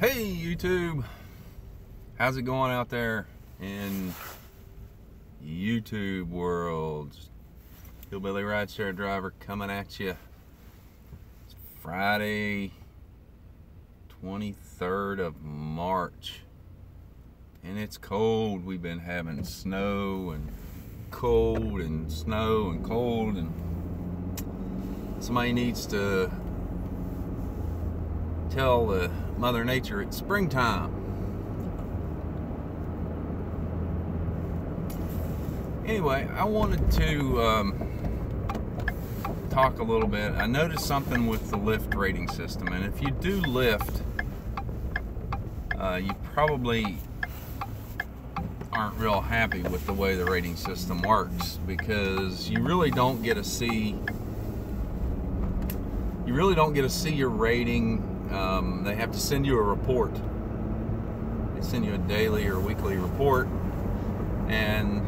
Hey YouTube, how's it going out there in YouTube world? Hillbilly rideshare driver coming at you. It's Friday 23rd of March and it's cold. We've been having snow and cold and snow and cold, and somebody needs to tell Mother Nature it's springtime. Anyway, I wanted to talk a little bit. I noticed something with the Lyft rating system, and if you do Lyft, you probably aren't real happy with the way the rating system works, because you really don't get to see your rating. They have to send you a report. They send you a daily or weekly report, and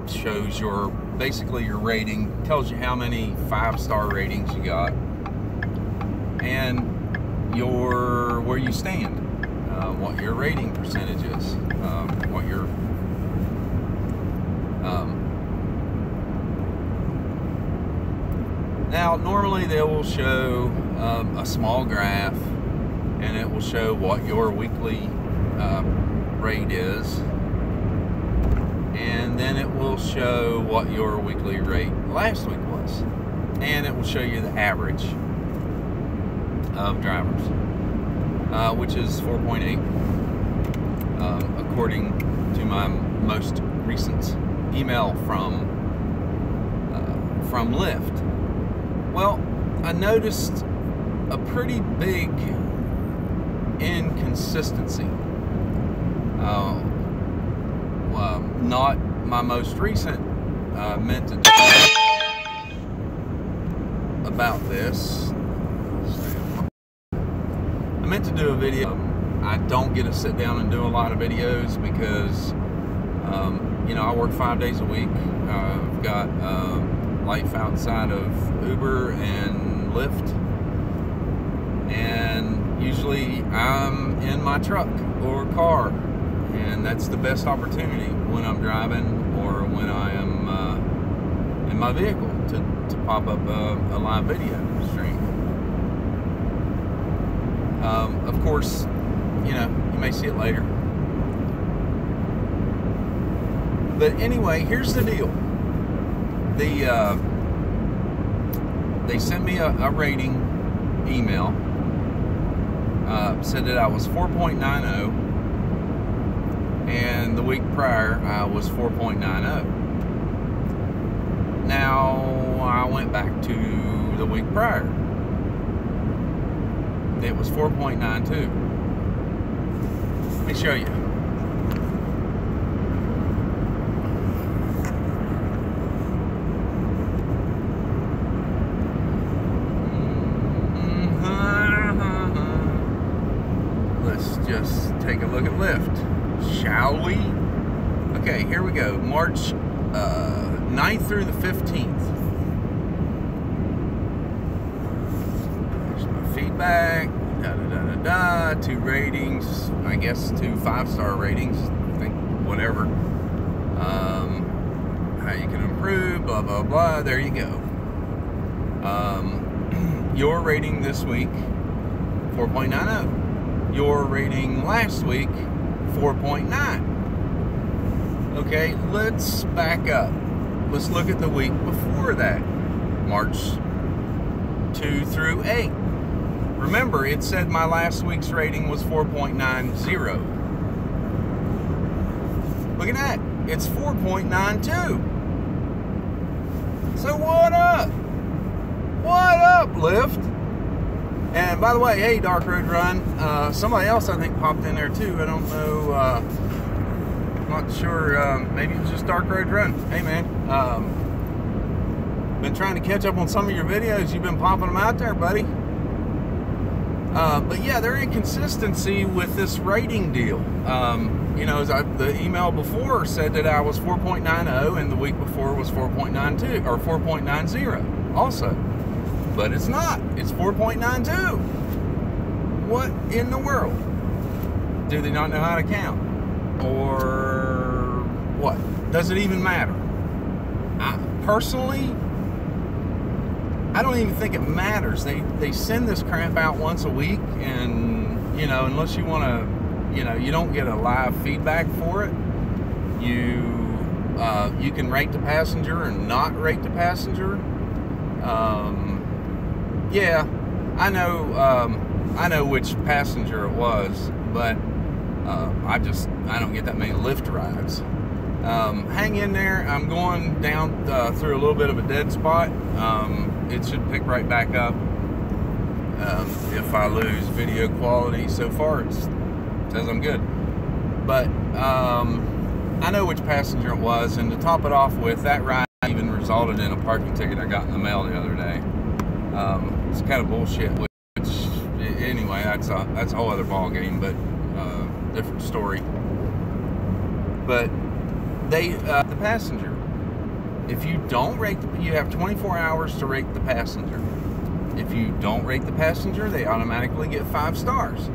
shows basically your rating, tells you how many 5-star ratings you got, and where you stand, what your rating percentage is, what your now normally they will show a small graph, and it will show what your weekly rate is, and then it will show what your weekly rate last week was, and it will show you the average of drivers, which is 4.8 according to my most recent email from Lyft. Well, I noticed a pretty big inconsistency. Not my most recent, meant to talk about this. I meant to do a video. I don't get to sit down and do a lot of videos because, you know, I work 5 days a week. I've got life outside of Uber and Lyft, and usually I'm in my truck or car, and that's the best opportunity when I'm driving or when I am in my vehicle to pop up a live video stream. Of course, you know, you may see it later, but anyway, here's the deal. They sent me a rating email, said that I was 4.90, and the week prior I was 4.90. Now I went back to the week prior. It was 4.92. Let me show you. Just take a look at Lyft, shall we? Okay, here we go. March 9th through the 15th. There's my feedback. Two ratings, I guess 2 5-star ratings. I think whatever. How you can improve, blah blah blah. There you go. Your rating this week, 4.90. Your rating last week, 4.9. Okay, let's back up. Let's look at the week before that, March 2 through 8. Remember, it said my last week's rating was 4.90. Look at that, it's 4.92. So what up? What up, Lyft? And by the way, hey, Dark Road Run, somebody else I think popped in there too. I don't know, I'm not sure, maybe it was just Dark Road Run. Hey man, been trying to catch up on some of your videos. You've been popping them out there, buddy. But yeah, their inconsistency with this rating deal. You know, the email before said that I was 4.90 and the week before was 4.92 or 4.90 also. But it's not. It's 4.92. what in the world? Do they not know how to count? Or what? Does it even matter? Personally, I don't even think it matters. They send this crap out once a week, and, you know, unless you want to, you know, you don't get a live feedback for it. You can rate the passenger or not rate the passenger. Yeah, I know which passenger it was, but I don't get that many Lyft rides. Hang in there. I'm going down through a little bit of a dead spot. It should pick right back up if I lose video quality. So far it says I'm good, but I know which passenger it was, and to top it off with, that ride even resulted in a parking ticket I got in the mail the other day. It's kind of bullshit, which anyway, that's a whole other ball game, but different story. But the passenger, if you don't rate you have 24 hours to rate the passenger. If you don't rate the passenger, they automatically get 5 stars.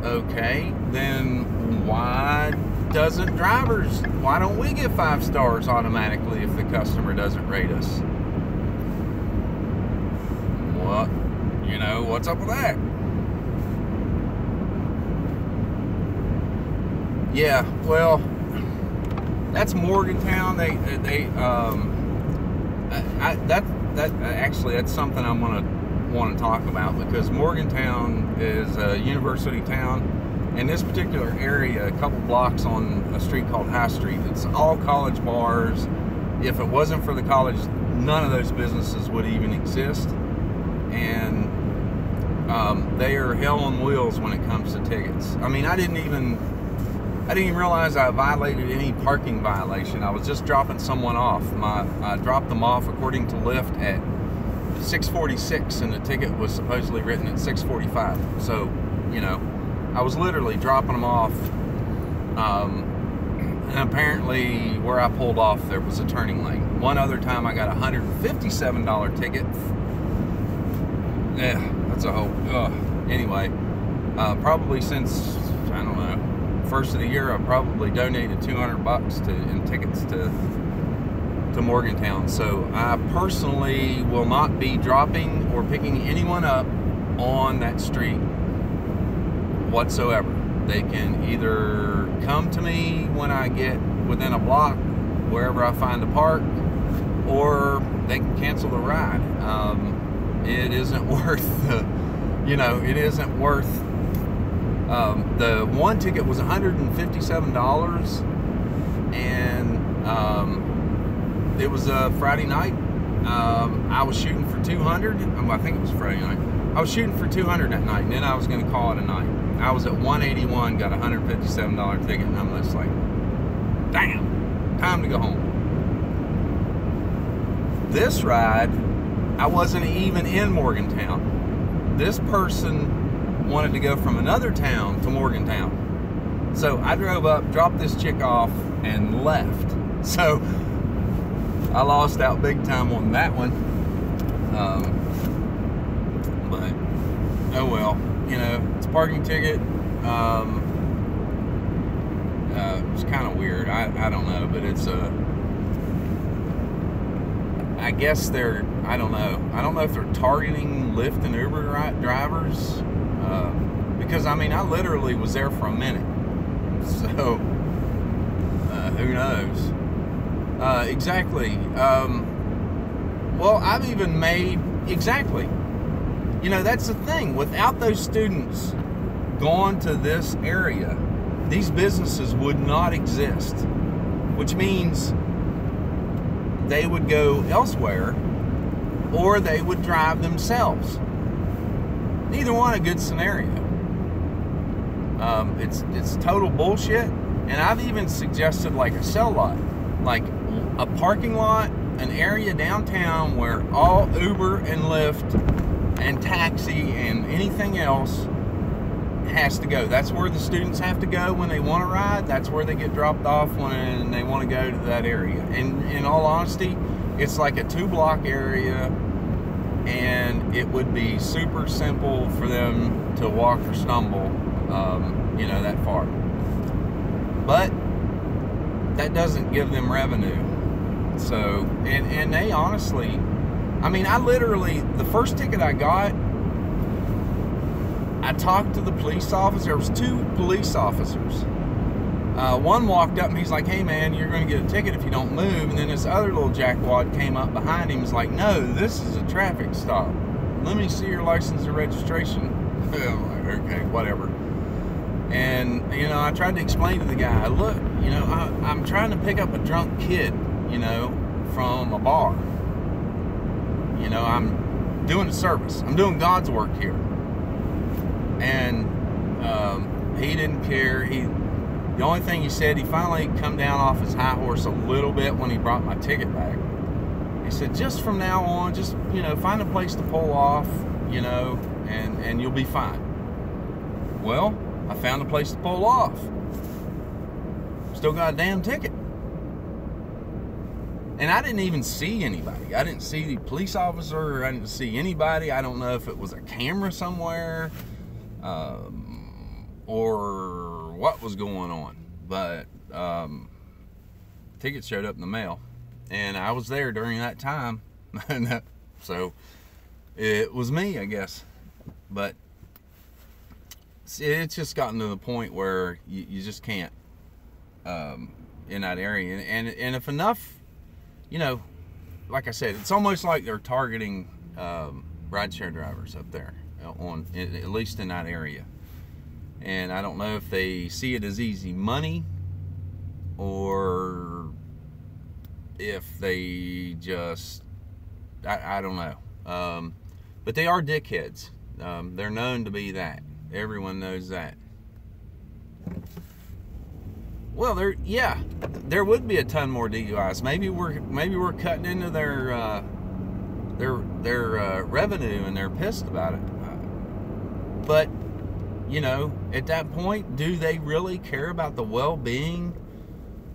Okay, then why don't we get 5 stars automatically if the customer doesn't rate us? What, you know, what's up with that? Yeah, well, that's Morgantown. That's something I'm gonna want to talk about, because Morgantown is a university town. In this particular area, a couple blocks on a street called High Street, it's all college bars. If it wasn't for the college, none of those businesses would even exist. And they are hell on wheels when it comes to tickets. I mean, I didn't even realize I violated any parking violation. I was just dropping someone off. I dropped them off according to Lyft at 6:46, and the ticket was supposedly written at 6:45. So, you know, I was literally dropping them off. And apparently where I pulled off, there was a turning lane. One other time I got a $157 ticket. Yeah, that's a whole, anyway, probably since, I don't know, first of the year, I probably donated $200 in tickets to Morgantown. So I personally will not be dropping or picking anyone up on that street whatsoever. They can either come to me when I get within a block, wherever I find a park, or they can cancel the ride. It isn't worth it isn't worth. The one ticket was $157, and it was a Friday night. I was shooting for 200. I think it was Friday night. I was shooting for 200 that night, and then I was going to call it a night. I was at 181, got a $157 ticket, and I'm just like, damn, time to go home. This ride, I wasn't even in Morgantown. This person wanted to go from another town to Morgantown. So I drove up, dropped this chick off, and left. So I lost out big time on that one. But, oh well, you know, it's a parking ticket. It's kind of weird. I don't know, but it's I guess they're, I don't know if they're targeting Lyft and Uber drivers, because I mean, I literally was there for a minute, so who knows? Exactly. Well, I've even made, exactly, you know, that's the thing, without those students going to this area, these businesses would not exist, which means they would go elsewhere, or they would drive themselves. Neither one a good scenario. It's total bullshit. And I've even suggested like a cell lot, like a parking lot, an area downtown where all Uber and Lyft and taxi and anything else has to go. That's where the students have to go when they want to ride. That's where they get dropped off when they want to go to that area. And in all honesty, it's like a 2-block area, and it would be super simple for them to walk or stumble, you know, that far. But that doesn't give them revenue. So, and they honestly, I mean, I literally, the first ticket I got, I talked to the police officer. There was 2 police officers. One walked up and he's like, "Hey man, you're going to get a ticket if you don't move." And then this other little jackwad came up behind him and was like, "No, this is a traffic stop. Let me see your license and registration." I'm like, okay, whatever. And, you know, I tried to explain to the guy, look, you know, I'm trying to pick up a drunk kid, you know, from a bar. You know, I'm doing a service. I'm doing God's work here. And he didn't care. The only thing he said, he finally come down off his high horse a little bit when he brought my ticket back. He said, just from now on, just, you know, find a place to pull off, you know, and you'll be fine. Well, I found a place to pull off. Still got a damn ticket. And I didn't even see anybody. I didn't see the police officer. I didn't see anybody. I don't know if it was a camera somewhere or what was going on. But ticket showed up in the mail. And I was there during that time. So it was me, I guess. But it's just gotten to the point where you just can't in that area. And if enough, you know, like I said, it's almost like they're targeting rideshare drivers up there, at least in that area. And I don't know if they see it as easy money or if they just, I don't know. But they are dickheads. They're known to be that. Everyone knows that. Well, there would be a ton more DUIs. Maybe we're cutting into their revenue, and they're pissed about it. But you know, at that point, do they really care about the well-being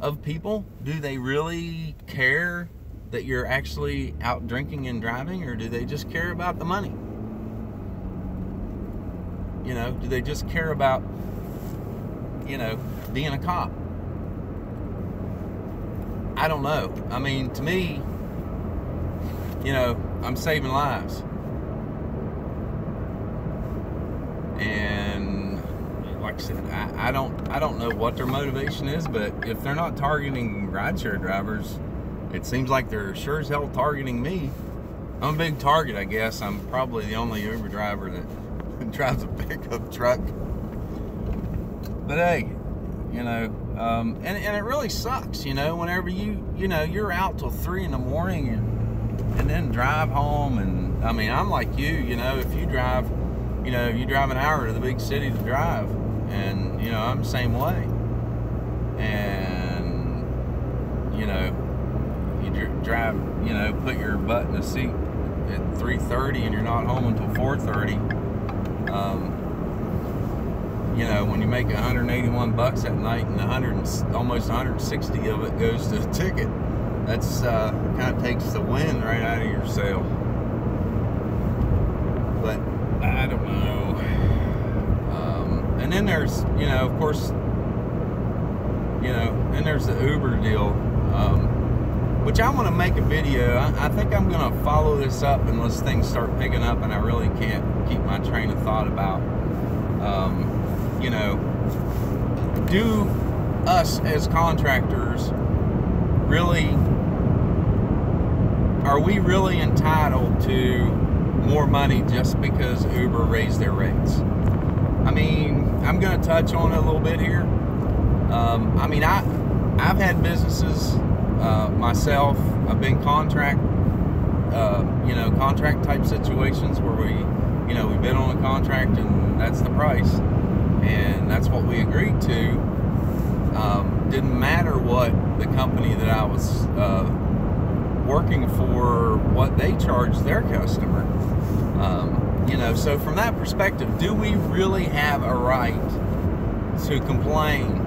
of people? Do they really care that you're actually out drinking and driving, or do they just care about the money? You know, do they just care about, you know, being a cop? I don't know. I mean, to me, you know, I'm saving lives. And like I said, I don't know what their motivation is, but if they're not targeting rideshare drivers, it seems like they're sure as hell targeting me. I'm a big target, I guess. I'm probably the only Uber driver that drives a pickup truck. But hey, you know, and it really sucks, you know, whenever you know, you're out till 3 in the morning and then drive home. And I mean, I'm like you know, if you drive, you know, you drive an hour to the big city to drive, and you know, I'm the same way. And you know, you drive, you know, put your butt in the seat at 3:30 and you're not home until 4:30. You know, when you make $181 at night and almost 160 of it goes to the ticket, that's kind of takes the wind right out of your sail. But I don't know. And then there's, you know, of course, you know, then there's the Uber deal, which I want to make a video. I think I'm going to follow this up unless things start picking up and I really can't keep my train of thought about, you know, do us as contractors really, are we really entitled to more money just because Uber raised their rates? I mean, I'm going to touch on it a little bit here. I mean, I've had businesses myself. I've been contract, you know, contract type situations where we, you know, we've been on a contract and that's the price. And that's what we agreed to. Didn't matter what the company that I was working for, what they charged their customer. You know, so from that perspective, do we really have a right to complain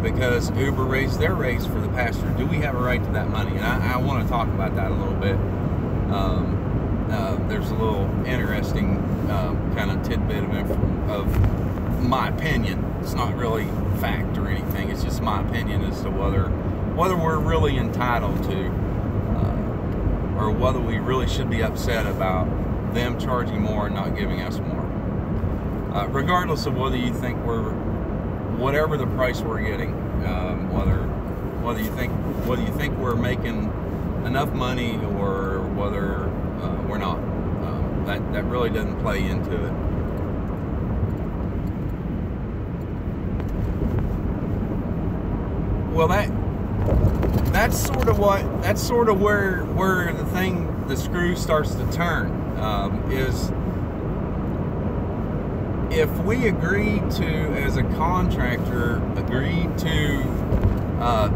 because Uber raised their rates for the passenger? Do we have a right to that money? And I want to talk about that a little bit. there's a little interesting kind of tidbit of my opinion. It's not really fact or anything. It's just my opinion as to whether we're really entitled to, or whether we really should be upset about them charging more and not giving us more. Regardless of whether you think whatever the price we're getting, whether you think we're making enough money or whether we're not, that really doesn't play into it. Well, that's sort of where the screw starts to turn. Is if we as a contractor, agree to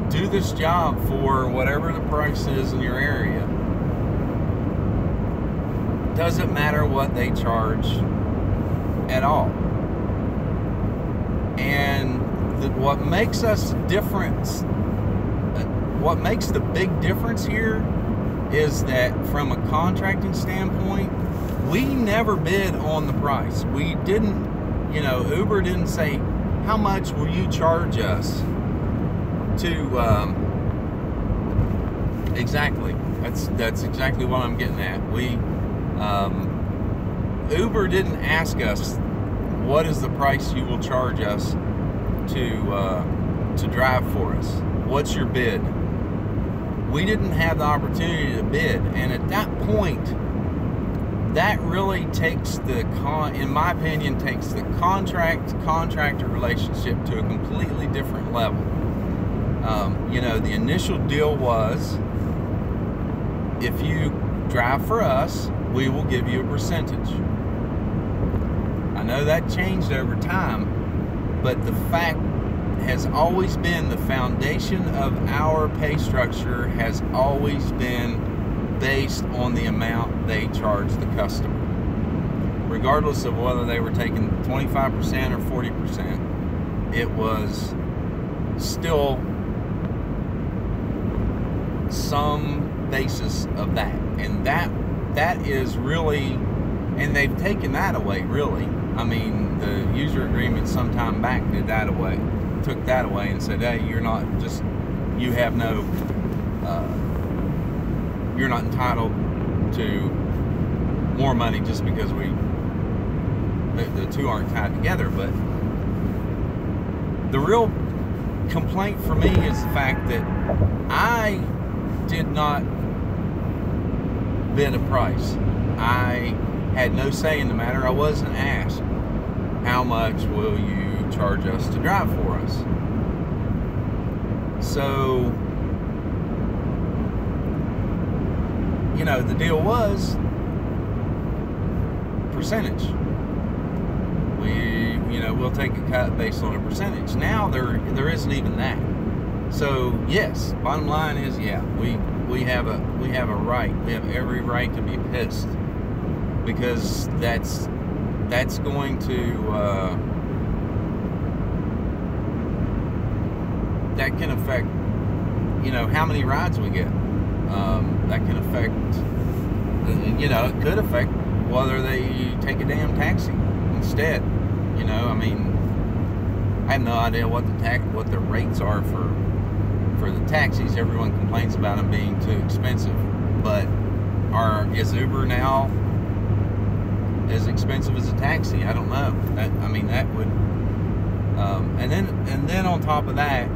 do this job for whatever the price is in your area, doesn't matter what they charge at all. And what makes the big difference here is that from a contracting standpoint, we never bid on the price. We didn't, Uber didn't say, how much will you charge us to, exactly. That's exactly what I'm getting at. Uber didn't ask us, what is the price you will charge us to drive for us? What's your bid? We didn't have the opportunity to bid, and at that point, that really in my opinion, takes the contractor relationship to a completely different level. The initial deal was, if you drive for us, we will give you a percentage. I know that changed over time, but the fact has always been, the foundation of our pay structure has always been based on the amount they charge the customer. Regardless of whether they were taking 25% or 40%, it was still some basis of that. And that is really, and they've taken that away, really. I mean, the user agreement some time back took that away and said, hey, you're not entitled to more money just because the two aren't tied together. But the real complaint for me is the fact that I did not bid a price. I had no say in the matter. I wasn't asked, how much will you charge us to drive for us? So, the deal was percentage. We'll take a cut based on a percentage. Now there isn't even that. So yes, bottom line is, yeah, we have a right. We have every right to be pissed, because that's going to that can affect how many rides we get. That can affect it could affect whether they take a damn taxi instead. I have no idea what the rates are for the taxis. Everyone complains about them being too expensive, but is Uber now as expensive as a taxi? I don't know. That would, and then on top of that,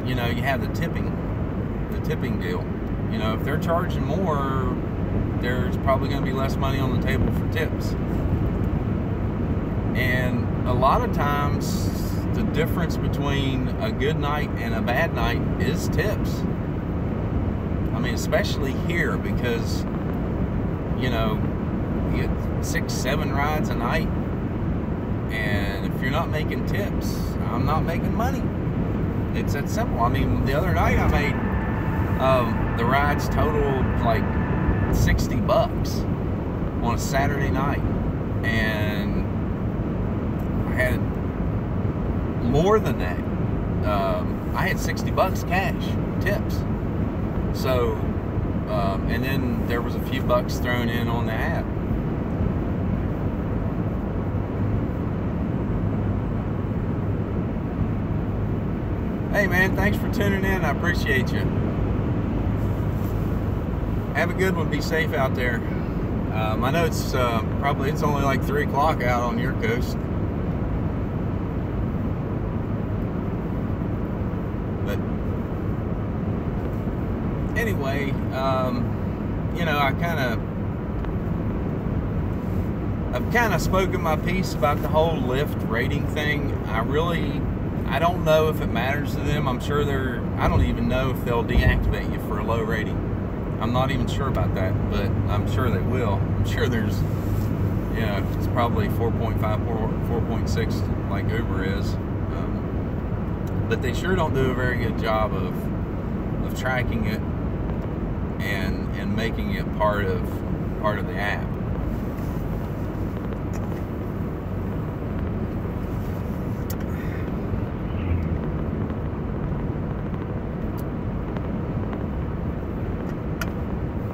you have the tipping deal. If they're charging more, there's probably going to be less money on the table for tips. And a lot of times, the difference between a good night and a bad night is tips. Especially here, because you get 6-7 rides a night, and if you're not making tips, I'm not making money. It's that simple. The other night I made the rides totaled like $60 on a Saturday night, and I had more than that. I had $60 cash tips. So and then there was a few bucks thrown in on the app. Hey man, thanks for tuning in. I appreciate you. Have a good one. Be safe out there. I know it's only like 3 o'clock out on your coast. But anyway, you know, I've kind of spoken my piece about the whole Lyft rating thing. I don't know if it matters to them. I don't even know if they'll deactivate you for a low rating. I'm not even sure about that, but I'm sure they will. I'm sure there's, you know, it's probably 4.5, 4.6 like Uber is. But they sure don't do a very good job of tracking it and making it part of the app.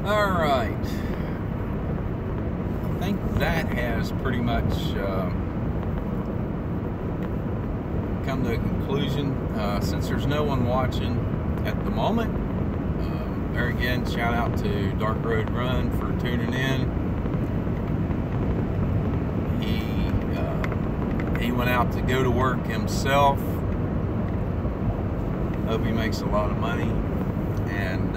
All right, I think that has pretty much come to a conclusion. Since there's no one watching at the moment, there again, shout out to Dark Road Run for tuning in. He went out to go to work himself. Hope he makes a lot of money. And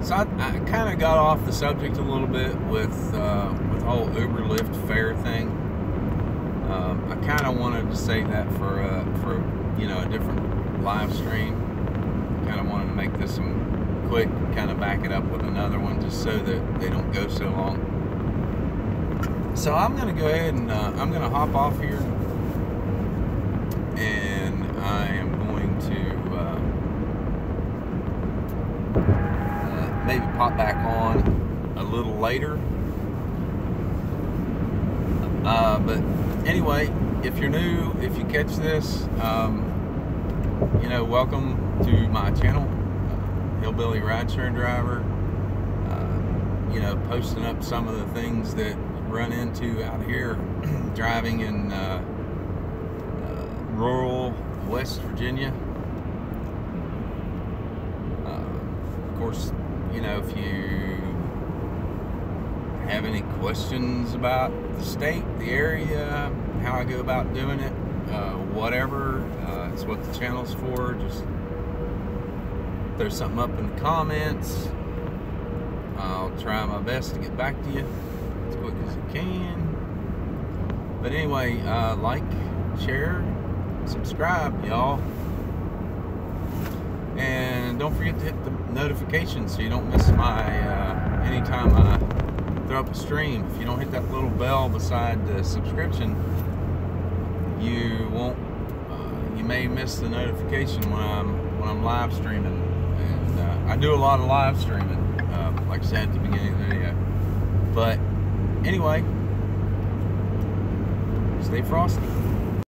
so I kind of got off the subject a little bit with the whole Uber Lyft fare thing. I kind of wanted to say that for you know, a different live stream. Kind of wanted to make this one quick, kind of back it up with another one, just so that they don't go so long. So I'm gonna go ahead and I'm gonna hop off here, and I am going to maybe pop back on a little later. But anyway, if you're new, if you catch this, you know, welcome to my channel, Hillbilly Rideshare Driver. You know, posting up some of the things that run into out here driving in rural West Virginia. Of course, you know, if you have any questions about the state, the area, how I go about doing it, whatever, it's what the channel's for. Just throw something up in the comments. I'll try my best to get back to you as quick as I can. But anyway, like, share, subscribe, y'all. And don't forget to hit the notifications so you don't miss my, anytime I throw up a stream. If you don't hit that little bell beside the subscription, you won't, you may miss the notification when I'm live streaming. And I do a lot of live streaming, like I said at the beginning of the video. But anyway, stay frosty.